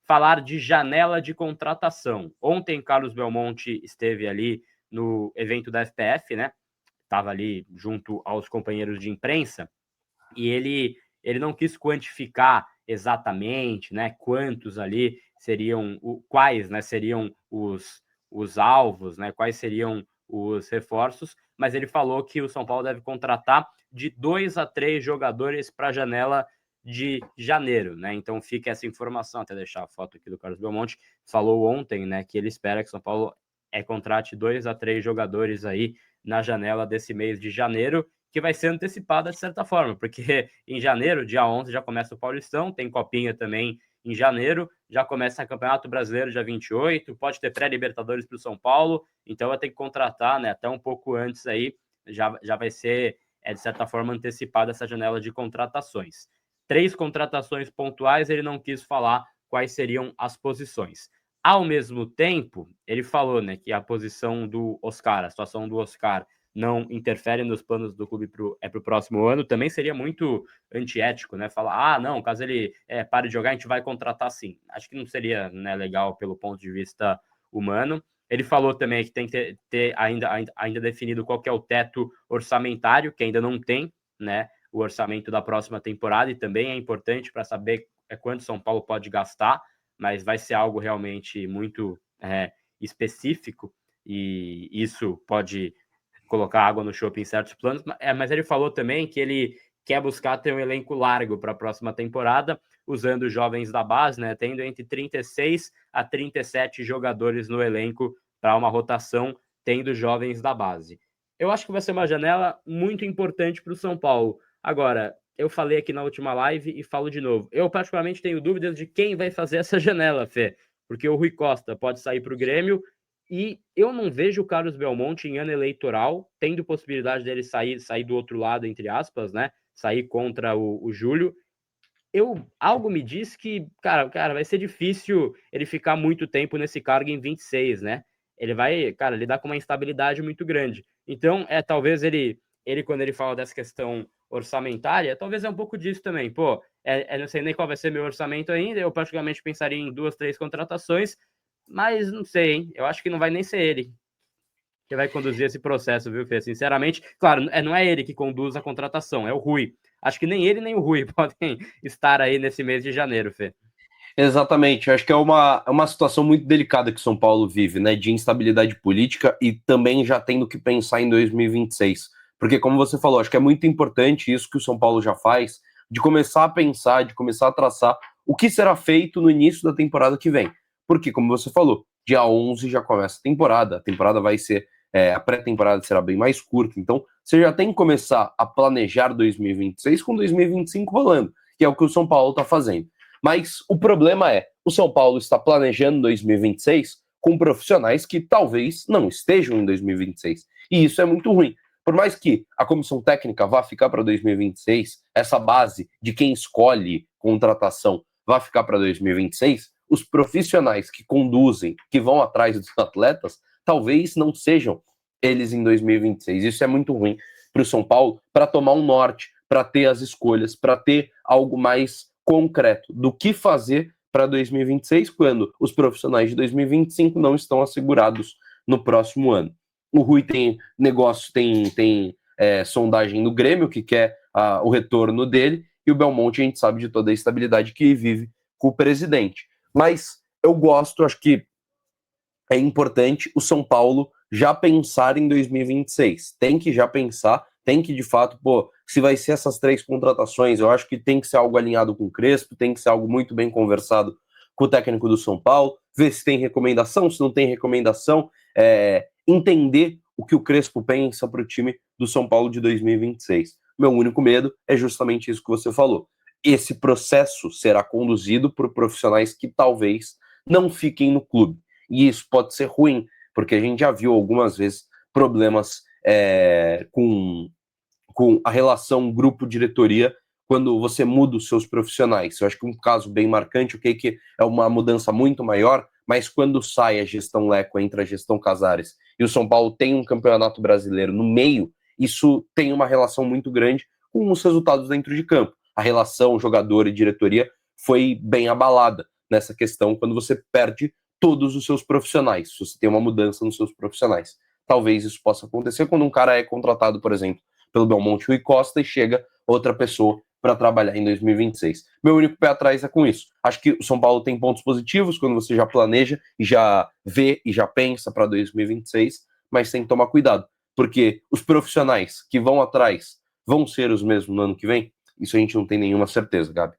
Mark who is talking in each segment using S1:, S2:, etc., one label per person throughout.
S1: falar de janela de contratação. Ontem, Carlos Belmonte esteve ali no evento da FPF, né? Estava ali junto aos companheiros de imprensa, e ele não quis quantificar exatamente, né, quantos ali seriam, quais, né, seriam os alvos, né, quais seriam os reforços, mas ele falou que o São Paulo deve contratar de 2 a 3 jogadores para a janela de janeiro, né? Então fica essa informação, até deixar a foto aqui do Carlos Belmonte, falou ontem, né, que ele espera que o São Paulo contrate 2 a 3 jogadores aí na janela desse mês de janeiro, que vai ser antecipada de certa forma, porque em janeiro, dia 11, já começa o Paulistão, tem Copinha também em janeiro, já começa o Campeonato Brasileiro dia 28, pode ter pré-Libertadores para o São Paulo, então vai ter que contratar, né, até um pouco antes aí, já vai ser, de certa forma, antecipada essa janela de contratações. 3 contratações pontuais, ele não quis falar quais seriam as posições. Ao mesmo tempo, ele falou, né, que a posição do Oscar, a situação do Oscar, não interfere nos planos do clube para o próximo ano, também seria muito antiético, né? Falar, não, caso ele pare de jogar, a gente vai contratar sim. Acho que não seria, né, legal pelo ponto de vista humano. Ele falou também que tem que ter ainda definido qual que é o teto orçamentário, que ainda não tem, né? O orçamento da próxima temporada, e também é importante para saber quanto São Paulo pode gastar, mas vai ser algo realmente muito específico, e isso pode colocar água no chope em certos planos, mas ele falou também que ele quer buscar ter um elenco largo para a próxima temporada, usando jovens da base, né, tendo entre 36 a 37 jogadores no elenco para uma rotação, tendo jovens da base. Eu acho que vai ser uma janela muito importante para o São Paulo. Agora, eu falei aqui na última live e falo de novo. Eu, particularmente, tenho dúvidas de quem vai fazer essa janela, Fê, porque o Rui Costa pode sair para o Grêmio, e eu não vejo o Carlos Belmonte em ano eleitoral tendo possibilidade dele sair do outro lado, entre aspas, né? Sair contra o Júlio. Algo me diz que, cara, vai ser difícil ele ficar muito tempo nesse cargo em 26, né? Ele vai, cara, lidar com uma instabilidade muito grande. Então, talvez ele quando ele fala dessa questão orçamentária, talvez é um pouco disso também. Pô, não sei nem qual vai ser meu orçamento ainda, eu praticamente pensaria em 2, 3 contratações, mas não sei, hein? Eu acho que não vai nem ser ele que vai conduzir esse processo, viu, Fê? Sinceramente, claro, não é ele que conduz a contratação, é o Rui. Acho que nem ele nem o Rui podem estar aí nesse mês de janeiro, Fê.
S2: Exatamente, acho que é uma situação muito delicada que São Paulo vive, né, de instabilidade política e também já tendo que pensar em 2026, porque como você falou, acho que é muito importante isso que o São Paulo já faz, de começar a pensar, de começar a traçar o que será feito no início da temporada que vem, porque como você falou, dia 11 já começa a temporada vai ser, a pré-temporada será bem mais curta, então você já tem que começar a planejar 2026 com 2025 rolando, que é o que o São Paulo está fazendo. Mas o problema é, o São Paulo está planejando 2026 com profissionais que talvez não estejam em 2026. E isso é muito ruim. Por mais que a comissão técnica vá ficar para 2026, essa base de quem escolhe contratação vá ficar para 2026, os profissionais que conduzem, que vão atrás dos atletas, talvez não sejam eles em 2026. Isso é muito ruim para o São Paulo, para tomar um norte, para ter as escolhas, para ter algo mais concreto do que fazer para 2026, quando os profissionais de 2025 não estão assegurados no próximo ano. O Rui tem negócio, tem sondagem no Grêmio, que quer o retorno dele, e o Belmonte a gente sabe de toda a estabilidade que vive com o presidente. Mas eu gosto, acho que é importante o São Paulo já pensar em 2026. Tem que já pensar, tem que de fato, se vai ser essas 3 contratações, eu acho que tem que ser algo alinhado com o Crespo, tem que ser algo muito bem conversado com o técnico do São Paulo, ver se tem recomendação, se não tem recomendação, entender o que o Crespo pensa para o time do São Paulo de 2026. Meu único medo é justamente isso que você falou. Esse processo será conduzido por profissionais que talvez não fiquem no clube. E isso pode ser ruim, porque a gente já viu algumas vezes problemas com a relação grupo-diretoria quando você muda os seus profissionais. Eu acho que um caso bem marcante, que é uma mudança muito maior, mas quando sai a gestão Leco, entra a gestão Casares, e o São Paulo tem um campeonato brasileiro no meio, isso tem uma relação muito grande com os resultados dentro de campo. A relação jogador e diretoria foi bem abalada. nessa questão quando você perde todos os seus profissionais, se você tem uma mudança nos seus profissionais. Talvez isso possa acontecer quando um cara é contratado, por exemplo, pelo Belmonte Rui Costa e chega outra pessoa para trabalhar em 2026. Meu único pé atrás é com isso. Acho que o São Paulo tem pontos positivos quando você já planeja e já vê e já pensa para 2026, mas tem que tomar cuidado, porque os profissionais que vão atrás vão ser os mesmos no ano que vem? Isso a gente não tem nenhuma certeza, Gabi.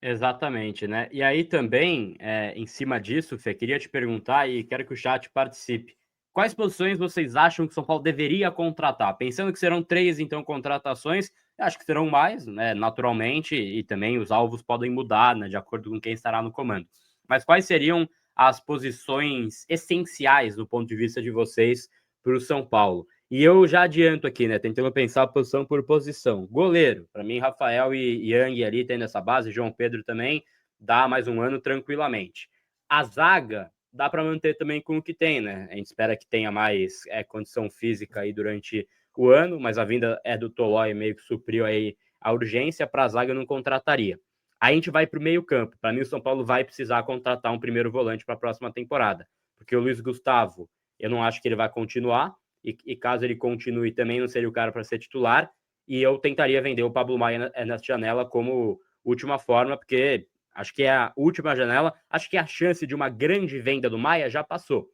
S1: Exatamente, né? E aí também, em cima disso, Fê, queria te perguntar e quero que o chat participe. Quais posições vocês acham que o São Paulo deveria contratar? Pensando que serão 3, então, contratações, acho que serão mais, né, naturalmente, e também os alvos podem mudar, né, de acordo com quem estará no comando. Mas quais seriam as posições essenciais do ponto de vista de vocês para o São Paulo? E eu já adianto aqui, né? Tentando pensar posição por posição. Goleiro, para mim, Rafael e Yang ali tendo essa base, João Pedro também, dá mais um ano tranquilamente. A zaga dá para manter também com o que tem, né? A gente espera que tenha mais condição física aí durante o ano, mas a vinda do Tolói meio que supriu aí a urgência. Para a zaga eu não contrataria. Aí a gente vai para o meio-campo. Para mim, o São Paulo vai precisar contratar um primeiro volante para a próxima temporada, porque o Luiz Gustavo, eu não acho que ele vai continuar. E caso ele continue também, não seria o cara para ser titular. E eu tentaria vender o Pablo Maia nessa janela como última forma, porque acho que é a última janela. Acho que a chance de uma grande venda do Maia já passou.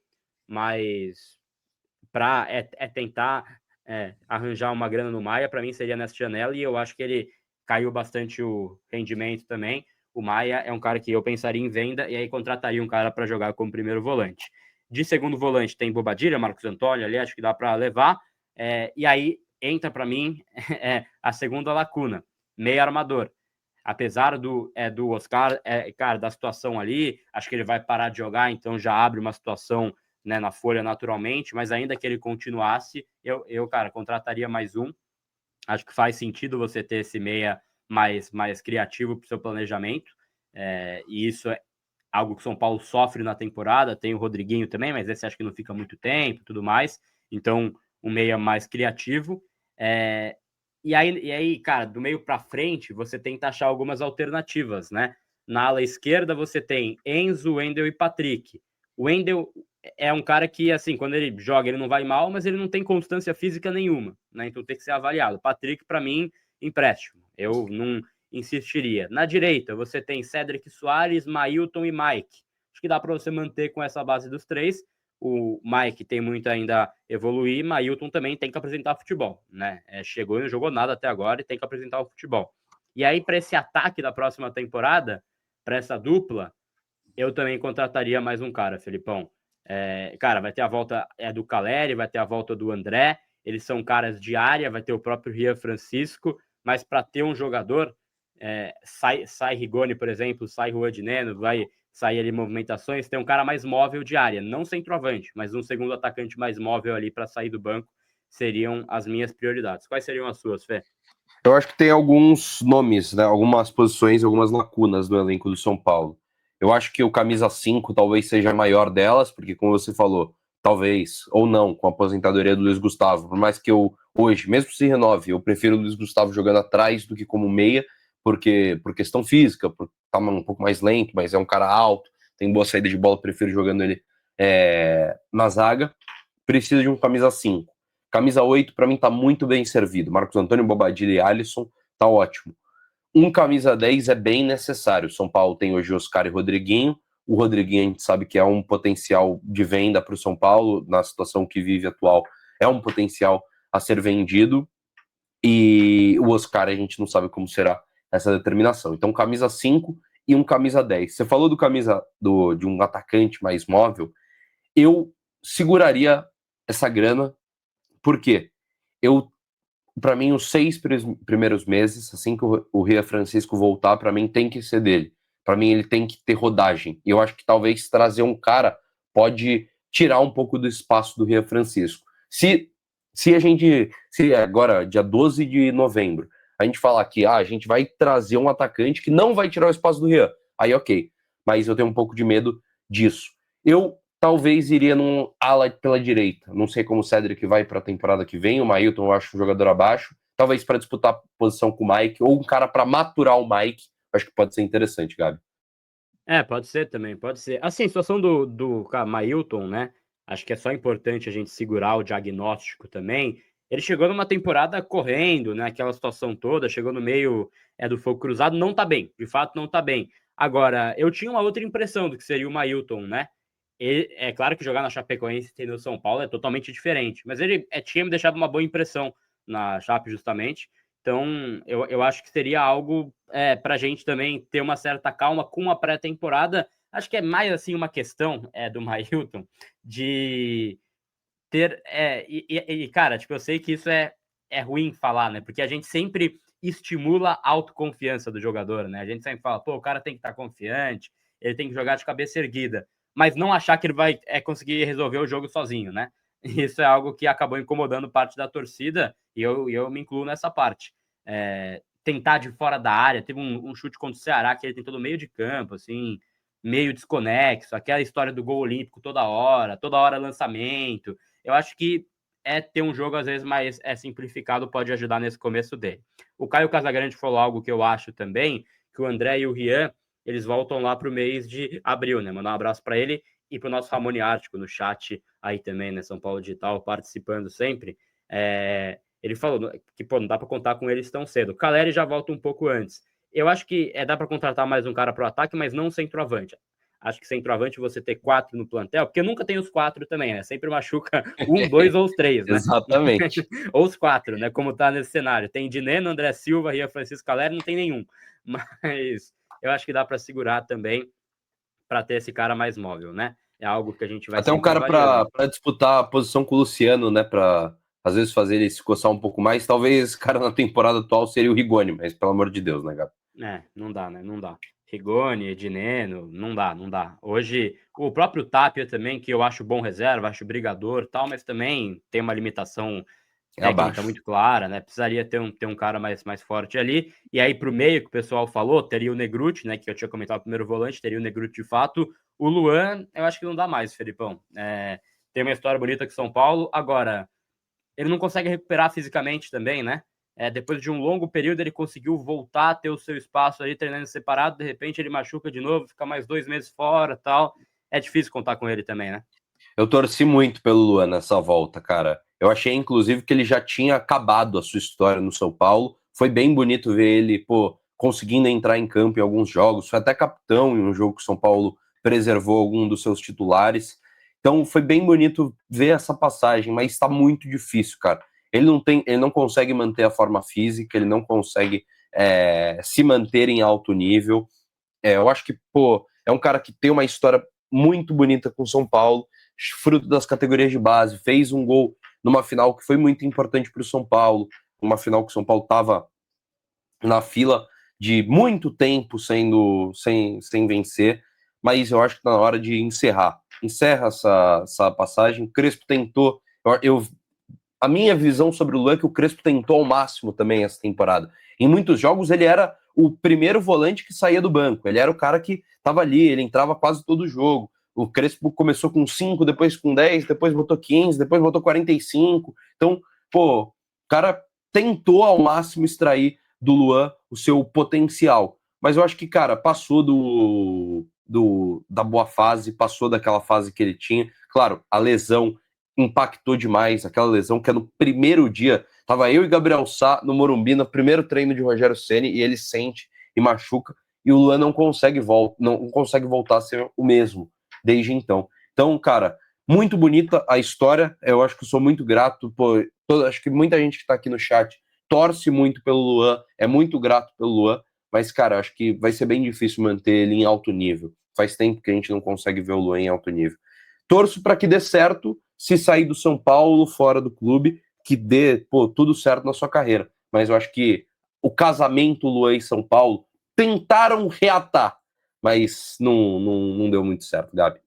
S1: Mas para tentar arranjar uma grana no Maia, para mim seria nessa janela. E eu acho que ele caiu bastante o rendimento também. O Maia é um cara que eu pensaria em venda e aí contrataria um cara para jogar como primeiro volante. De segundo volante tem Bobadilla, Marcos Antônio ali, acho que dá para levar. E aí entra para mim a segunda lacuna, meio armador. Apesar do Oscar, cara, da situação ali, acho que ele vai parar de jogar, então já abre uma situação, né, na folha naturalmente, mas ainda que ele continuasse, eu cara, contrataria mais um. Acho que faz sentido você ter esse meia mais criativo para o seu planejamento, e isso é algo que o São Paulo sofre na temporada. Tem o Rodriguinho também, mas esse acho que não fica muito tempo, tudo mais. Então, um meia mais criativo. E aí, cara, do meio para frente, você tenta achar algumas alternativas, né? Na ala esquerda, você tem Enzo, Wendel e Patrick. O Wendel é um cara que, assim, quando ele joga, ele não vai mal, mas ele não tem constância física nenhuma, né? Então tem que ser avaliado. Patrick, para mim, empréstimo. Eu não insistiria. Na direita, você tem Cédric Soares, Mailton e Mike. Acho que dá para você manter com essa base dos três. O Mike tem muito ainda a evoluir, Mailton também tem que apresentar futebol, né? Chegou e não jogou nada até agora e tem que apresentar o futebol. E aí, para esse ataque da próxima temporada, para essa dupla, eu também contrataria mais um cara, Felipão. Cara, vai ter a volta do Caleri, vai ter a volta do André, eles são caras de área, vai ter o próprio Rian Francisco, mas para ter um jogador, sai Rigoni, por exemplo, sai Juan de Neno, vai sair ali movimentações, tem um cara mais móvel de área, não centroavante, mas um segundo atacante mais móvel ali para sair do banco, seriam as minhas prioridades. Quais seriam as suas, Fê?
S2: Eu acho que tem alguns nomes, né, algumas posições, algumas lacunas no elenco do São Paulo. Eu acho que o camisa 5 talvez seja a maior delas, porque como você falou, talvez, ou não, com a aposentadoria do Luiz Gustavo, por mais que eu, hoje, mesmo se renove, eu prefiro o Luiz Gustavo jogando atrás do que como meia, porque por questão física, por tá um pouco mais lento, mas é um cara alto, tem boa saída de bola, prefiro jogando ele na zaga. Precisa de um camisa 5. Camisa 8, para mim, tá muito bem servido. Marcos Antônio, Bobadilla e Alisson, tá ótimo. Um camisa 10 é bem necessário. São Paulo tem hoje Oscar e Rodriguinho. O Rodriguinho a gente sabe que é um potencial de venda para o São Paulo, na situação que vive atual, é um potencial a ser vendido. E o Oscar a gente não sabe como será essa determinação. Então, camisa 5 e um camisa 10. Você falou de um atacante mais móvel. Eu seguraria essa grana, porque para mim, os 6 primeiros meses, assim que o Rian Francisco voltar, para mim tem que ser dele. Para mim, ele tem que ter rodagem. E eu acho que talvez trazer um cara pode tirar um pouco do espaço do Rian Francisco. Se agora, dia 12 de novembro, a gente falar que a gente vai trazer um atacante que não vai tirar o espaço do Rian, aí ok. Mas eu tenho um pouco de medo disso. Eu talvez iria num ala pela direita. Não sei como o Cédric vai para a temporada que vem. O Mailton eu acho um jogador abaixo. Talvez para disputar posição com o Mike, ou um cara para maturar o Mike. Acho que pode ser interessante, Gabi.
S1: Pode ser também, pode ser. Assim, a situação do Mailton, né? Acho que é só importante a gente segurar o diagnóstico também. Ele chegou numa temporada correndo, né? Aquela situação toda, chegou no meio do fogo cruzado, não tá bem, de fato não tá bem. Agora, eu tinha uma outra impressão do que seria o Mailton, né? É claro que jogar na Chapecoense e no São Paulo é totalmente diferente, mas ele tinha me deixado uma boa impressão na Chape, justamente. Então, eu acho que seria algo para a gente também ter uma certa calma com a pré-temporada. Acho que é mais assim uma questão do Mailton de ter. Cara, tipo, eu sei que isso é ruim falar, né? Porque a gente sempre estimula a autoconfiança do jogador, né? A gente sempre fala, pô, o cara tem que estar confiante, ele tem que jogar de cabeça erguida, mas não achar que ele vai conseguir resolver o jogo sozinho, né? Isso é algo que acabou incomodando parte da torcida e eu me incluo nessa parte. Tentar de fora da área, teve um chute contra o Ceará que ele tentou do meio de campo, assim, meio desconexo, aquela história do gol olímpico toda hora lançamento. Eu acho que ter um jogo, às vezes, mais simplificado pode ajudar nesse começo dele. O Caio Casagrande falou algo que eu acho também, que o André e o Rian, eles voltam lá para o mês de abril, né? Mandar um abraço para ele e para o nosso Ramone Ártico no chat aí também, né? São Paulo Digital, participando sempre. Ele falou que, pô, não dá para contar com eles tão cedo. O Caleri já volta um pouco antes. Eu acho que dá para contratar mais um cara para o ataque, mas não centroavante. Acho que centroavante você ter 4 no plantel, porque nunca tem os 4 também, né? Sempre machuca 1, 2 ou os 3, né?
S2: Exatamente.
S1: Ou os 4, né? Como tá nesse cenário. Tem Dineno, André Silva, Ria Francisco Caleri, não tem nenhum. Mas eu acho que dá para segurar também para ter esse cara mais móvel, né? É algo que a gente vai
S2: Até um
S1: sempre
S2: cara
S1: avaliando.
S2: para disputar a posição com o Luciano, né? Para às vezes fazer ele se coçar um pouco mais. Talvez esse cara na temporada atual seria o Rigoni, mas pelo amor de Deus, né, Gabi?
S1: Não dá, né? Não dá. Rigoni, Edineno, não dá, não dá. Hoje, o próprio Tapia também, que eu acho bom reserva, acho brigador tal, mas também tem uma limitação
S2: É
S1: técnica
S2: abaixo.
S1: muito clara, né? Precisaria ter um cara mais forte ali. E aí, pro meio, que o pessoal falou, teria o Negruti, né? Que eu tinha comentado o primeiro volante, teria o Negruti de fato. O Luan, eu acho que não dá mais, Felipão. Tem uma história bonita com São Paulo. Agora, ele não consegue recuperar fisicamente também, né? Depois de um longo período, ele conseguiu voltar a ter o seu espaço ali, treinando separado. De repente, ele machuca de novo, fica mais 2 meses fora tal. É difícil contar com ele também, né?
S2: Eu torci muito pelo Luan nessa volta, cara. Eu achei, inclusive, que ele já tinha acabado a sua história no São Paulo. Foi bem bonito ver ele, pô, conseguindo entrar em campo em alguns jogos. Foi até capitão em um jogo que o São Paulo preservou algum dos seus titulares. Então foi bem bonito ver essa passagem, mas está muito difícil, cara. Ele não consegue manter a forma física, ele não consegue se manter em alto nível. Eu acho que, pô, é um cara que tem uma história muito bonita com o São Paulo, fruto das categorias de base, fez um gol numa final que foi muito importante para o São Paulo, uma final que o São Paulo estava na fila de muito tempo sem vencer, mas eu acho que está na hora de encerrar. Encerra essa passagem. O Crespo tentou. A minha visão sobre o Luan é que o Crespo tentou ao máximo também essa temporada. Em muitos jogos ele era o primeiro volante que saía do banco, ele era o cara que estava ali, ele entrava quase todo jogo. O Crespo começou com 5, depois com 10, depois botou 15, depois botou 45. Então, pô, o cara tentou ao máximo extrair do Luan o seu potencial. Mas eu acho que, cara, passou da boa fase, passou daquela fase que ele tinha. Claro, a lesão impactou demais, aquela lesão que é no primeiro dia. Tava eu e Gabriel Sá no Morumbi, no primeiro treino de Rogério Ceni, e ele sente e machuca, e o Luan não consegue voltar a ser o mesmo desde então. Então, cara, muito bonita a história. Eu acho que eu sou muito grato. Acho que muita gente que está aqui no chat torce muito pelo Luan, é muito grato pelo Luan, mas, cara, acho que vai ser bem difícil manter ele em alto nível. Faz tempo que a gente não consegue ver o Luan em alto nível. Torço para que dê certo se sair do São Paulo, fora do clube, que dê tudo certo na sua carreira. Mas eu acho que o casamento Luan e São Paulo tentaram reatar, mas não deu muito certo, Gabi.